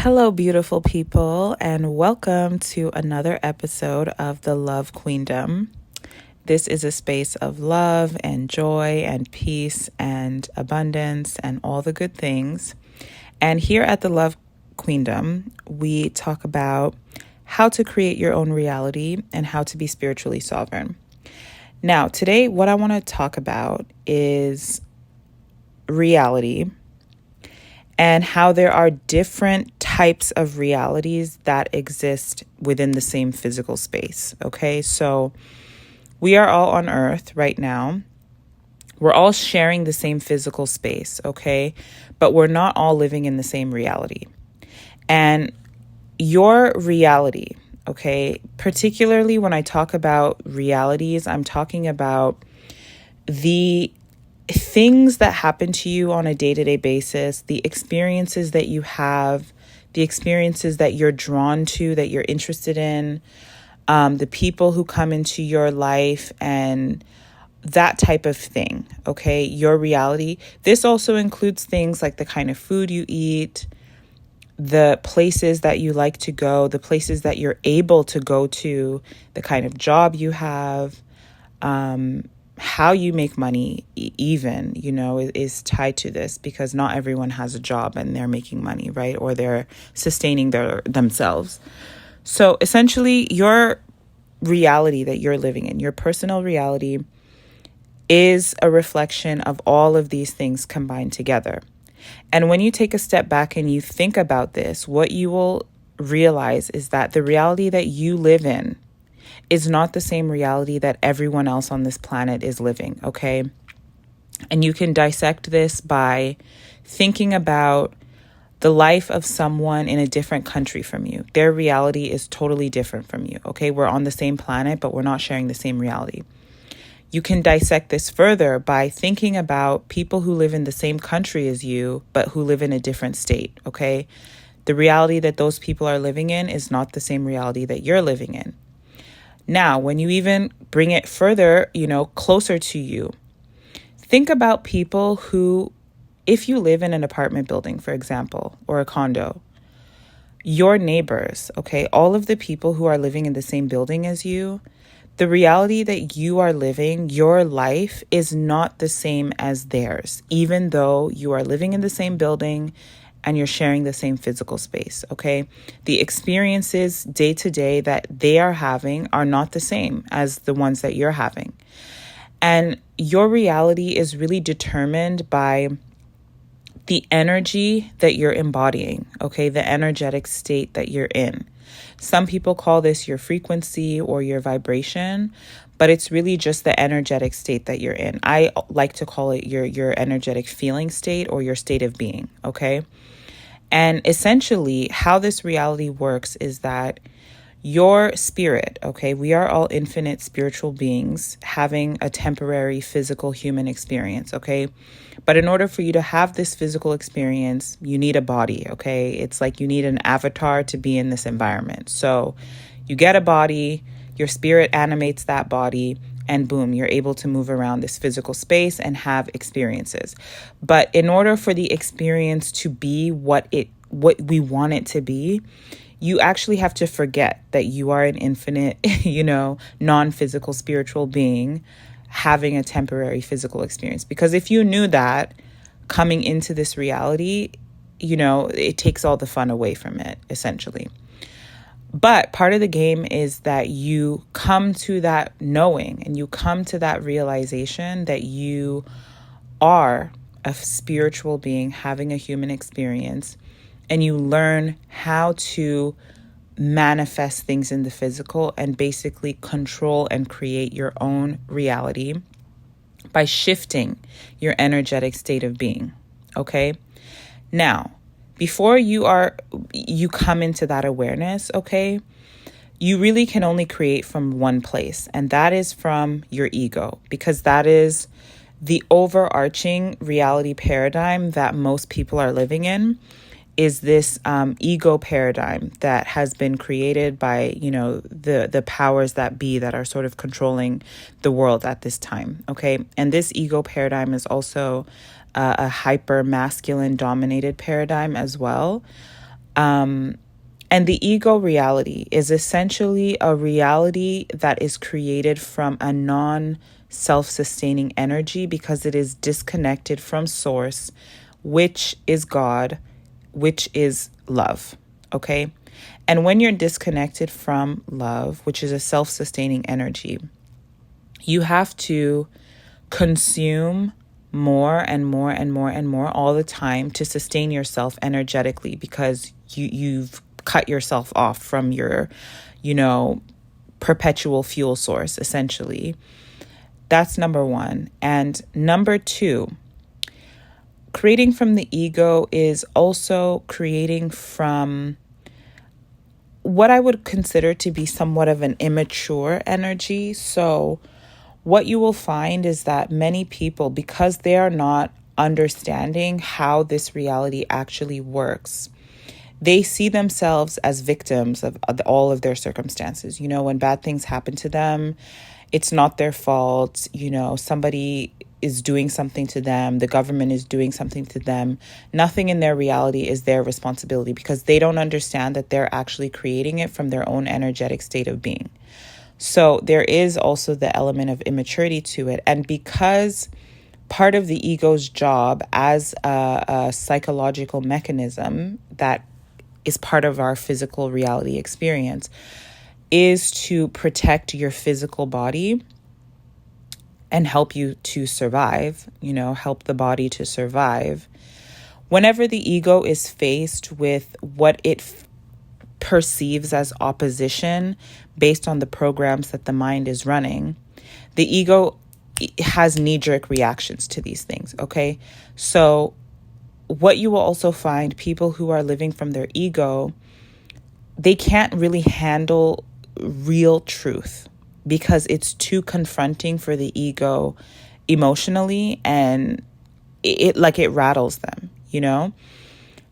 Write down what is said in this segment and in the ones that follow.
Hello, beautiful people, and welcome to another episode of the Love Queendom. This is a space of love and joy and peace and abundance and all the good things. And here at the Love Queendom, we talk about how to create your own reality and how to be spiritually sovereign. Now, today, what I want to talk about is reality and how there are different types of realities that exist within the same physical space. Okay, so we are all on Earth right now. We're all sharing the same physical space, okay? But we're not all living in the same reality. And your reality, okay, particularly when I talk about realities, I'm talking about the things that happen to you on a day-to-day basis, the experiences that you have, the experiences that you're drawn to, that you're interested in, the people who come into your life and that type of thing, okay? Your reality. This also includes things like the kind of food you eat, the places that you like to go, the places that you're able to go to, the kind of job you have, how you make money even, is tied to this because not everyone has a job and they're making money, right? Or they're sustaining themselves. So essentially your reality that you're living in, your personal reality, is a reflection of all of these things combined together. And when you take a step back and you think about this, what you will realize is that the reality that you live in is not the same reality that everyone else on this planet is living, okay? And you can dissect this by thinking about the life of someone in a different country from you. Their reality is totally different from you, okay? We're on the same planet, but we're not sharing the same reality. You can dissect this further by thinking about people who live in the same country as you, but who live in a different state, okay? The reality that those people are living in is not the same reality that you're living in. Now, when you even bring it further, closer to you, think about people who, if you live in an apartment building, for example, or a condo, your neighbors, okay, all of the people who are living in the same building as you, the reality that you are living, your life is not the same as theirs, even though you are living in the same building and you're sharing the same physical space, okay? The experiences day to day that they are having are not the same as the ones that you're having. And your reality is really determined by the energy that you're embodying, okay? The energetic state that you're in. Some people call this your frequency or your vibration, but it's really just the energetic state that you're in. I like to call it your energetic feeling state or your state of being, okay? And essentially how this reality works is that your spirit, okay, we are all infinite spiritual beings having a temporary physical human experience, okay? But in order for you to have this physical experience, you need a body, okay? It's like you need an avatar to be in this environment. So you get a body, your spirit animates that body, and boom, you're able to move around this physical space and have experiences. But in order for the experience to be what we want it to be, you actually have to forget that you are an infinite, non-physical spiritual being having a temporary physical experience. Because if you knew that coming into this reality, it takes all the fun away from it, essentially. But part of the game is that you come to that knowing and you come to that realization that you are a spiritual being having a human experience, and you learn how to manifest things in the physical and basically control and create your own reality by shifting your energetic state of being, okay? Now, before you come into that awareness, okay, you really can only create from one place, and that is from your ego, because that is the overarching reality paradigm that most people are living in, is this ego paradigm that has been created by, the powers that be that are sort of controlling the world at this time, okay? And this ego paradigm is also a hyper masculine dominated paradigm as well. And the ego reality is essentially a reality that is created from a non-self-sustaining energy because it is disconnected from source, which is God, which is love, okay? And when you're disconnected from love, which is a self-sustaining energy, you have to consume more and more and more and more all the time to sustain yourself energetically because you've cut yourself off from your, perpetual fuel source, essentially. That's number one. And number two, creating from the ego is also creating from what I would consider to be somewhat of an immature energy. So what you will find is that many people, because they are not understanding how this reality actually works, they see themselves as victims of all of their circumstances. When bad things happen to them, it's not their fault. Somebody is doing something to them. The government is doing something to them. Nothing in their reality is their responsibility because they don't understand that they're actually creating it from their own energetic state of being. So there is also the element of immaturity to it. And because part of the ego's job as a psychological mechanism that is part of our physical reality experience is to protect your physical body and help you to survive, help the body to survive. Whenever the ego is faced with what it perceives as opposition based on the programs that the mind is running, the ego has knee-jerk reactions to these things, okay? So what you will also find, people who are living from their ego, they can't really handle real truth because it's too confronting for the ego emotionally, and it rattles them,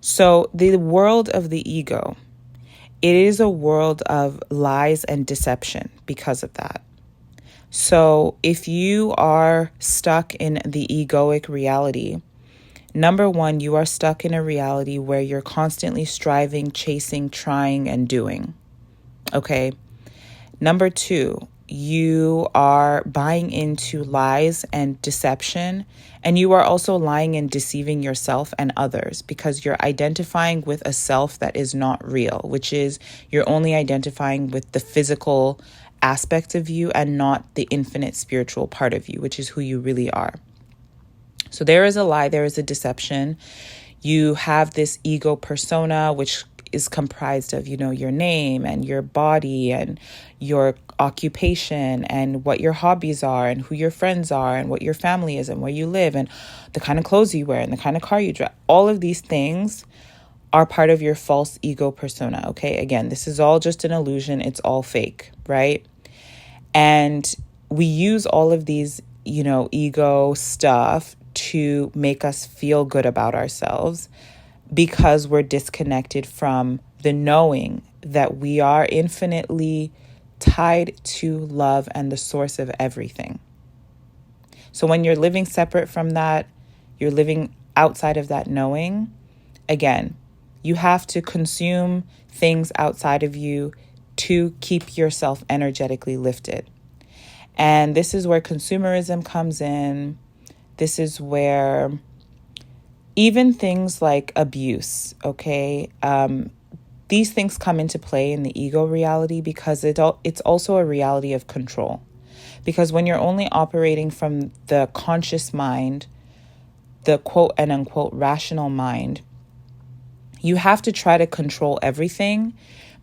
So the world of the ego, it is a world of lies and deception because of that. So if you are stuck in the egoic reality, number one, you are stuck in a reality where you're constantly striving, chasing, trying, and doing. Okay. Number two, you are buying into lies and deception, and you are also lying and deceiving yourself and others because you're identifying with a self that is not real, which is you're only identifying with the physical aspect of you and not the infinite spiritual part of you, which is who you really are. So there is a lie, there is a deception. You have this ego persona, which is comprised of, your name and your body and your occupation and what your hobbies are and who your friends are and what your family is and where you live and the kind of clothes you wear and the kind of car you drive. All of these things are part of your false ego persona, okay? Again, this is all just an illusion. It's all fake, right? And we use all of these, ego stuff to make us feel good about ourselves because we're disconnected from the knowing that we are infinitely tied to love and the source of everything. So when you're living separate from that, you're living outside of that knowing, again, you have to consume things outside of you to keep yourself energetically lifted. And this is where consumerism comes in. This is where even things like abuse, okay? These things come into play in the ego reality because it's also a reality of control. Because when you're only operating from the conscious mind, the quote and unquote rational mind, you have to try to control everything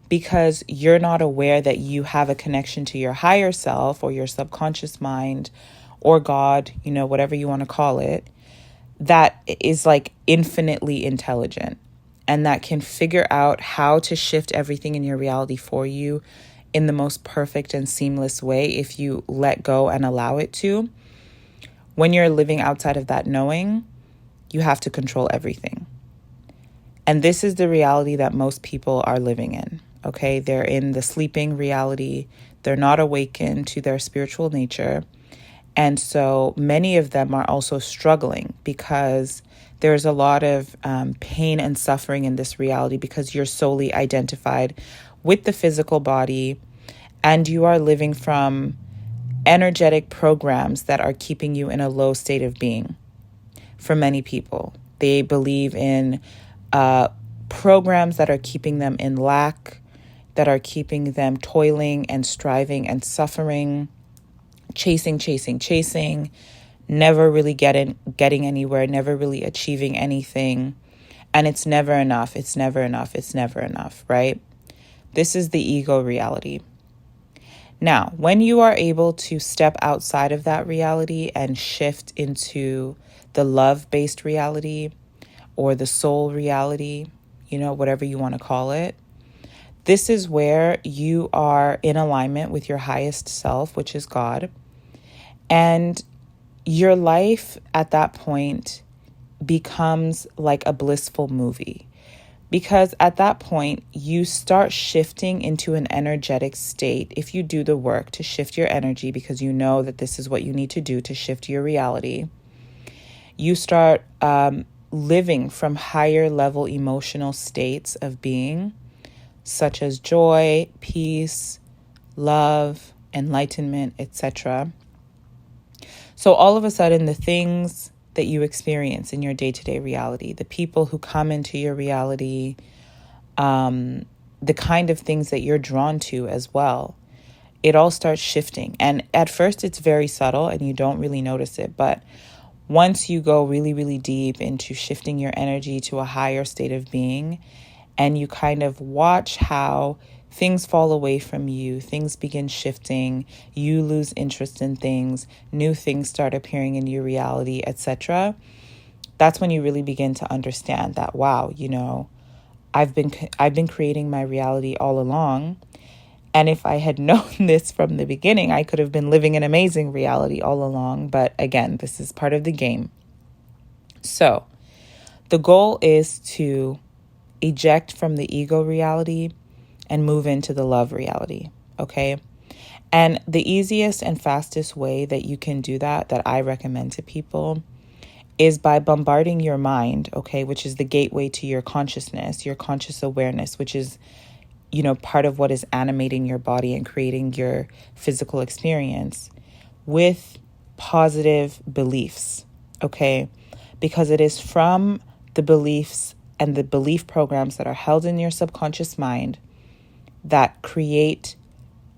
because you're not aware that you have a connection to your higher self or your subconscious mind or God, whatever you want to call it, that is like infinitely intelligent and that can figure out how to shift everything in your reality for you in the most perfect and seamless way if you let go and allow it to. When you're living outside of that knowing, you have to control everything. And this is the reality that most people are living in, okay? They're in the sleeping reality. They're not awakened to their spiritual nature. And so many of them are also struggling because there's a lot of pain and suffering in this reality because you're solely identified with the physical body and you are living from energetic programs that are keeping you in a low state of being. For many people, they believe in programs that are keeping them in lack, that are keeping them toiling and striving and suffering, chasing, never really getting anywhere, never really achieving anything. And it's never enough. It's never enough, right? This is the ego reality. Now, when you are able to step outside of that reality and shift into the love-based reality or the soul reality, whatever you want to call it, this is where you are in alignment with your highest self, which is God. And your life at that point becomes like a blissful movie. Because at that point, you start shifting into an energetic state. If you do the work to shift your energy, because you know that this is what you need to do to shift your reality, you start living from higher level emotional states of being, such as joy, peace, love, enlightenment, etc. So all of a sudden, the things that you experience in your day-to-day reality, the people who come into your reality, the kind of things that you're drawn to as well, it all starts shifting. And at first it's very subtle and you don't really notice it. But once you go really, really deep into shifting your energy to a higher state of being, and you kind of watch how things fall away from you, things begin shifting, you lose interest in things, new things start appearing in your reality, etc. That's when you really begin to understand that, wow, I've been creating my reality all along. And if I had known this from the beginning, I could have been living an amazing reality all along. But again, this is part of the game. So the goal is to eject from the ego reality and move into the love reality, okay? And the easiest and fastest way that you can do that I recommend to people, is by bombarding your mind, okay, which is the gateway to your consciousness, your conscious awareness, which is, part of what is animating your body and creating your physical experience, with positive beliefs, okay? Because it is from the beliefs and the belief programs that are held in your subconscious mind that create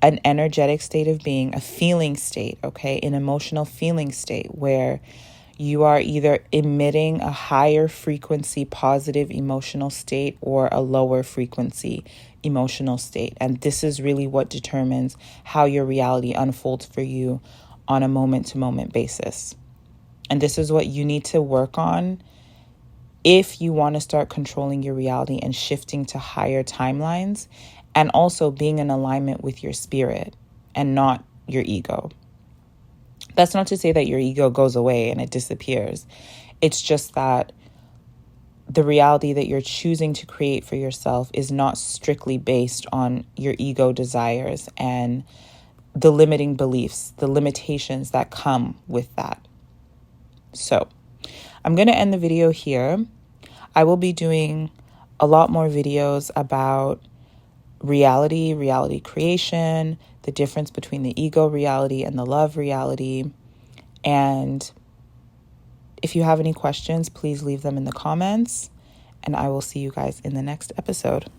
an energetic state of being, a feeling state, okay, an emotional feeling state where you are either emitting a higher frequency positive emotional state or a lower frequency emotional state. And this is really what determines how your reality unfolds for you on a moment-to-moment basis. And this is what you need to work on if you want to start controlling your reality and shifting to higher timelines, and also being in alignment with your spirit and not your ego. That's not to say that your ego goes away and it disappears. It's just that the reality that you're choosing to create for yourself is not strictly based on your ego desires and the limiting beliefs, the limitations that come with that. So I'm going to end the video here. I will be doing a lot more videos about reality creation, the difference between the ego reality and the love reality. And if you have any questions, please leave them in the comments, and I will see you guys in the next episode.